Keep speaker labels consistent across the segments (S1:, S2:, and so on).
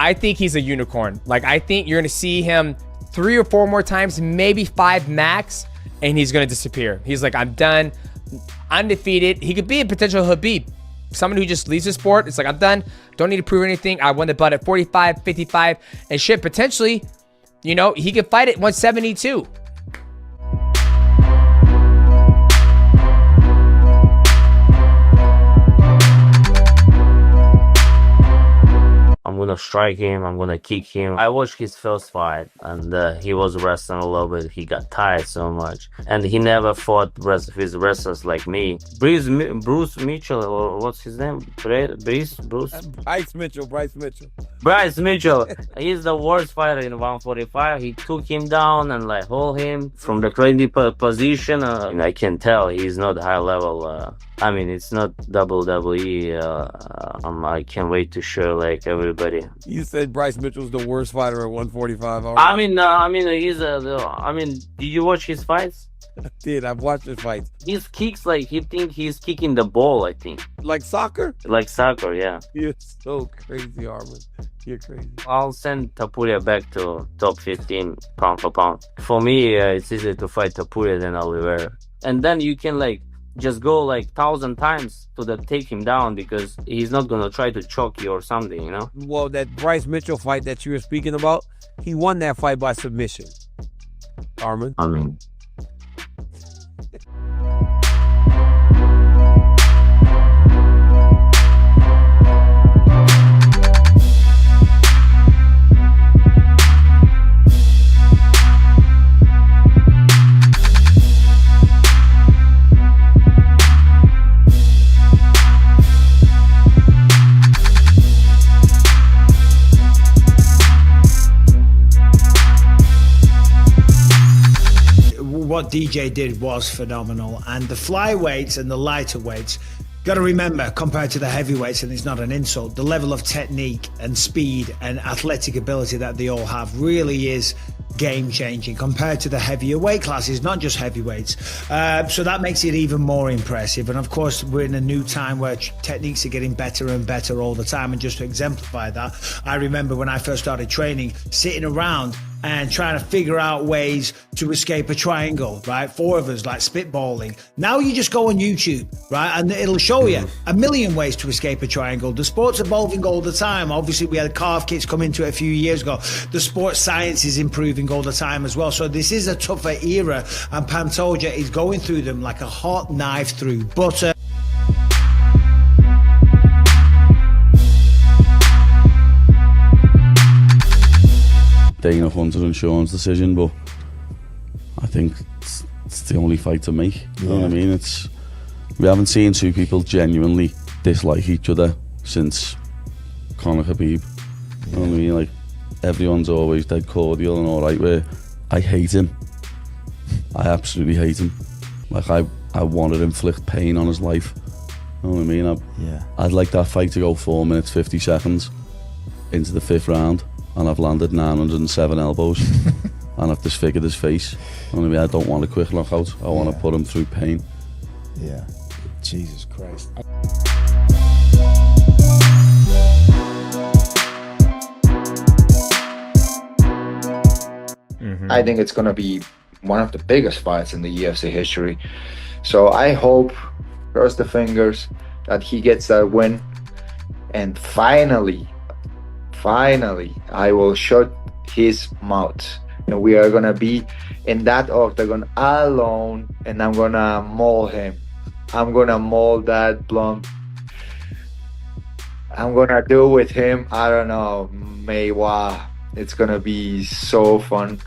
S1: I think he's a unicorn. Like, I think you're going to see him 3 or 4 more times, maybe 5 max, and he's going to disappear. He's like, I'm done, undefeated. He could be a potential Habib, someone who just leaves the sport. It's like, I'm done, don't need to prove anything. I won the belt at 45, 55, and shit, potentially, you know, he could fight at 172.
S2: I'm gonna strike him, I'm gonna kick him. I watched his first fight and he was wrestling a little bit. He got tired so much. And he never fought with wrestlers like me. Bruce Mitchell, or what's his name? Bryce Mitchell. He's the worst fighter in 145. He took him down and like hold him from the crazy position. And I can tell he's not high level. I mean, it's not WWE. I can't wait to show like everybody.
S3: You said Bryce Mitchell's the worst fighter at 145.
S2: I mean, he's I mean, did you watch his fights?
S3: I did. I've watched his fights.
S2: His kicks, like, he think he's kicking the ball, I think.
S3: Like soccer?
S2: Like soccer, yeah.
S3: You're so crazy, Armin. You're crazy.
S2: I'll send Topuria back to top 15 pound for pound. For me, it's easier to fight Topuria than Oliveira. And then you can, like, just go like 1,000 times to take him down, because he's not gonna try to choke you or something, you know.
S3: Well, that Bryce Mitchell fight that you were speaking about, he won that fight by submission. Armin.
S2: I mean,
S4: what DJ did was phenomenal, and the flyweights and the lighter weights, got to remember, compared to the heavyweights, and it's not an insult, the level of technique and speed and athletic ability that they all have really is game changing compared to the heavier weight classes, not just heavyweights. So that makes it even more impressive. And of course, we're in a new time where techniques are getting better and better all the time. And just to exemplify that, I remember when I first started training, sitting around and trying to figure out ways to escape a triangle, right? 4 of us, like spitballing. Now you just go on YouTube, right? And it'll show you a million ways to escape a triangle. The sport's evolving all the time. Obviously, we had carve kits come into it a few years ago. The sports science is improving all the time as well. So this is a tougher era, and Pantoja is going through them like a hot knife through butter.
S5: Dana Hunter and Sean's decision, but I think it's the only fight to make. You know what I mean? We haven't seen 2 people genuinely dislike each other since Conor Habib. You know what I mean? Like, everyone's always dead cordial and all right, where I hate him. I absolutely hate him. Like, I want to inflict pain on his life. You know what I mean? I'd like that fight to go 4 minutes 50 seconds into the 5th round, and I've landed 907 elbows and I've disfigured his face. You know what I mean? I don't want a quick knockout. I want to put him through pain.
S6: Yeah. Jesus Christ.
S7: I think it's going to be one of the biggest fights in the UFC history. So I hope, cross the fingers, that he gets that win. And finally, I will shut his mouth. And we are going to be in that octagon alone, and I'm going to maul him. I'm going to maul that blonde. I'm going to do with him, I don't know, Maywa. It's going to be so fun.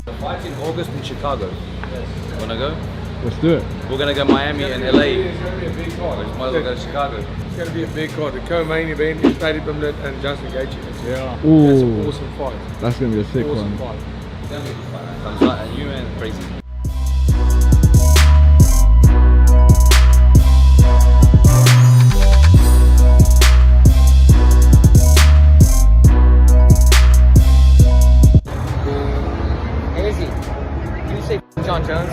S8: The fight's in August in Chicago. Yes. Wanna go?
S9: Let's do it.
S8: We're gonna go Miami and LA. It's gonna be a big card. Might as well go to Chicago.
S9: It's gonna be a big card. The co-main event is Paddy Pimblett and Justin Gaethje.
S8: Yeah.
S9: Ooh. That's an awesome fight.
S6: That's gonna be a sick
S9: awesome
S6: one.
S9: Fight.
S8: It's gonna be a good fight. Comes out and you and crazy.
S1: John Jones.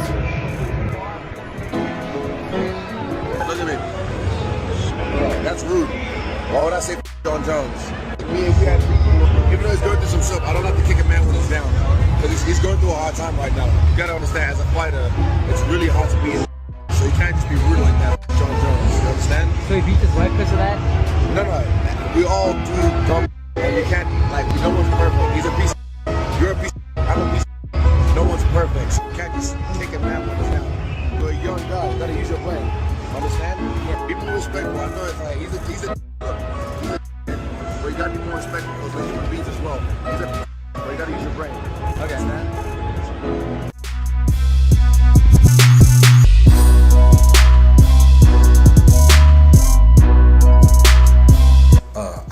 S9: Look at me.
S10: That's rude. Why would I say John Jones? We had, even though he's going through some stuff, I don't have to kick a man when he's down. Because he's going through a hard time right now. You gotta understand, as a fighter, it's really hard to be in. So you can't just be rude like that, John Jones. You understand?
S11: So he beat his wife because of that?
S10: No. We all do dumb. And you can't, like, no one's perfect. He's a piece of. You're a piece of. I'm a piece of. No one's perfect. So you can't just kick a man when he's down. You're a young guy. You gotta use your brain. Understand? People respect him. I know it's like, he's a but you gotta be more respectful because they're human beings as well. He's a but you gotta use your brain. Okay, man.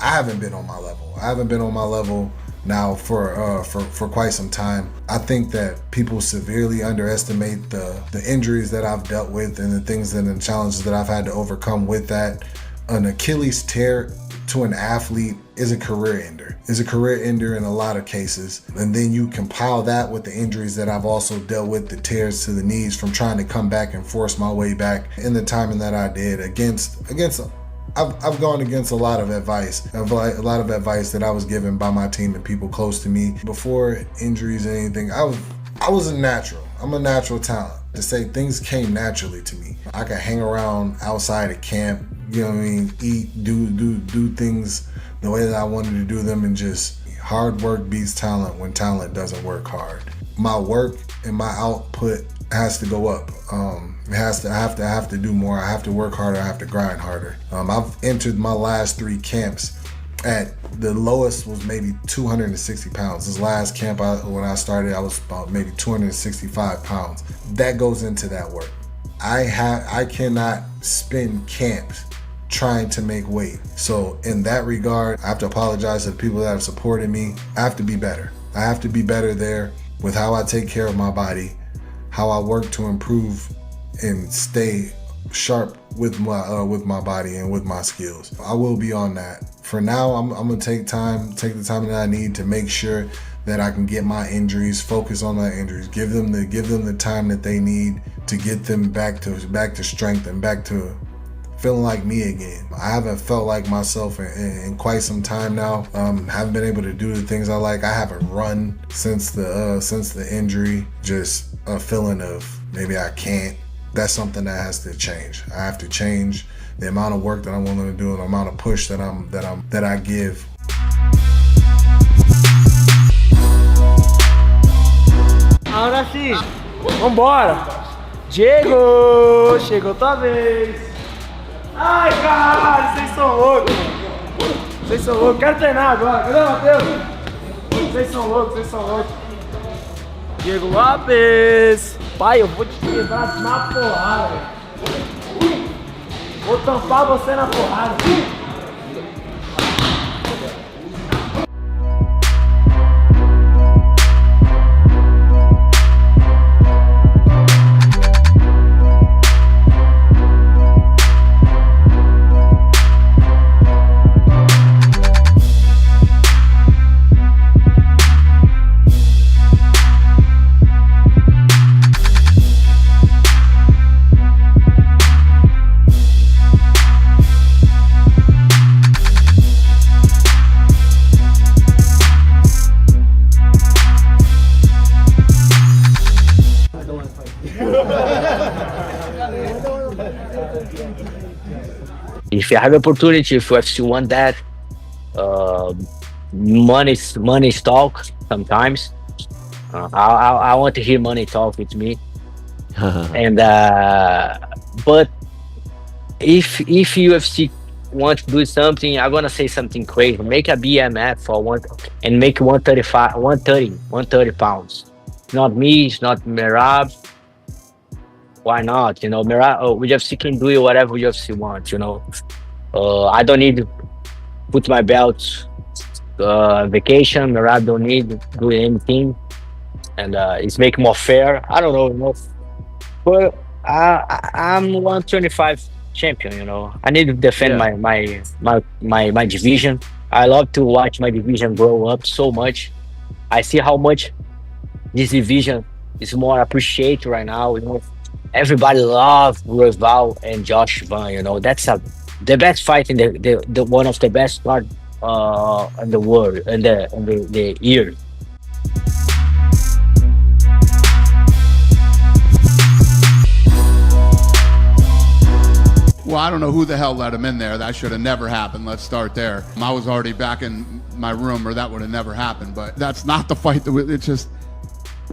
S6: I haven't been on my level. I haven't been on my level now for quite some time. I think that people severely underestimate the injuries that I've dealt with and the things and the challenges that I've had to overcome with that. An Achilles tear to an athlete is a career ender. Is a career ender in a lot of cases. And then you compile that with the injuries that I've also dealt with, the tears to the knees from trying to come back and force my way back in the timing that I did against I've gone against a lot of advice that I was given by my team and people close to me before injuries and anything. I was a natural. I'm a natural talent. To say things came naturally to me. I could hang around outside of camp, you know what I mean, eat, do things the way that I wanted to do them, and just hard work beats talent when talent doesn't work hard. My work and my output has to go up. I have to do more. I have to work harder. I have to grind harder. I've entered my last 3 camps at the lowest was maybe 260 pounds. This last camp when I started, I was about maybe 265 pounds. That goes into that work. I cannot spend camps trying to make weight. So in that regard, I have to apologize to the people that have supported me. I have to be better. I have to be better there with how I take care of my body, how I work to improve and stay sharp with my body and with my skills. I will be on that. For now, I'm gonna take the time that I need to make sure that I can get my injuries, focus on my injuries, give them the time that they need to get them back to strength and back to feeling like me again. I haven't felt like myself in quite some time now. Haven't been able to do the things I like. I haven't run since the injury. Just a feeling of maybe I can't. That's something that has to change. I have to change the amount of work that I'm willing to do and the amount of push that I give.
S11: Agora sim, vambora! Diego, chegou tua vez! Ai, caralho, vocês são loucos! Vocês são loucos, quero treinar agora, cadê o Matheus? Vocês são loucos! Diego Lopes! Pai, eu vou te quebrar na porrada! Vou tampar você na porrada!
S12: If you have the opportunity, if UFC want that, money talk sometimes. I want to hear money talk with me. And but if UFC want to do something, I'm gonna say something crazy. Make a BMF for one and make 130 pounds. It's not me, it's not Merab. Why not? You know, UFC can do whatever UFC wants, you know. I don't need to put my belt vacation. Merab don't need to do anything. And it's make more fair. I don't know, you know. But I'm 125 champion, you know. I need to defend my division. I love to watch my division grow up so much. I see how much this division is more appreciated right now, you know. Everybody loves Roval and Josh Van, you know. That's a the best fight in the one of the best card in the world in the year.
S13: Well, I don't know who the hell let him in there. That should have never happened. Let's start there. I was already back in my room, or that would have never happened. But that's not the fight that it's just,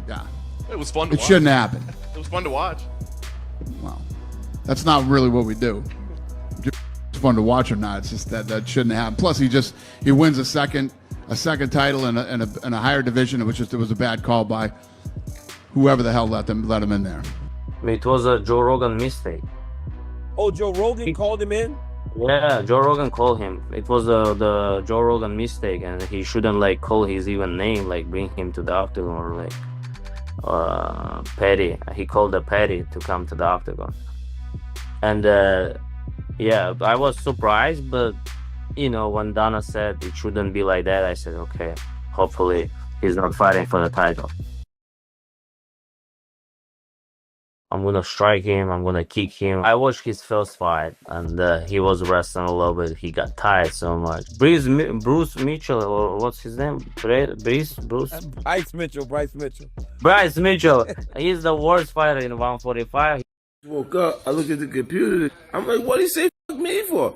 S13: yeah.
S14: It was fun to watch.
S13: It shouldn't happen.
S14: It was fun to watch.
S13: Well, that's not really what we do. It's fun to watch or not. It's just that shouldn't happen. Plus, he wins a second title in a higher division. It was a bad call by whoever the hell let him in there.
S2: It was a Joe Rogan mistake.
S3: Oh, Joe Rogan called him in?
S2: Yeah, Joe Rogan called him. It was the Joe Rogan mistake, and he shouldn't like call his even name, like bring him to the octagon, or like Paddy. He called the Paddy to come to the octagon. And yeah, I was surprised, but you know, when Dana said it shouldn't be like that, I said, okay, hopefully he's not fighting for the title. I'm gonna strike him, I'm gonna kick him. I watched his first fight, and he was wrestling a little bit. He got tired so much. Bruce Mitchell, or what's his name? Bruce?
S3: Bryce Mitchell.
S2: Bryce Mitchell. He's the worst fighter in 145.
S10: Woke up, I look at the computer. I'm like, what did he say f me for?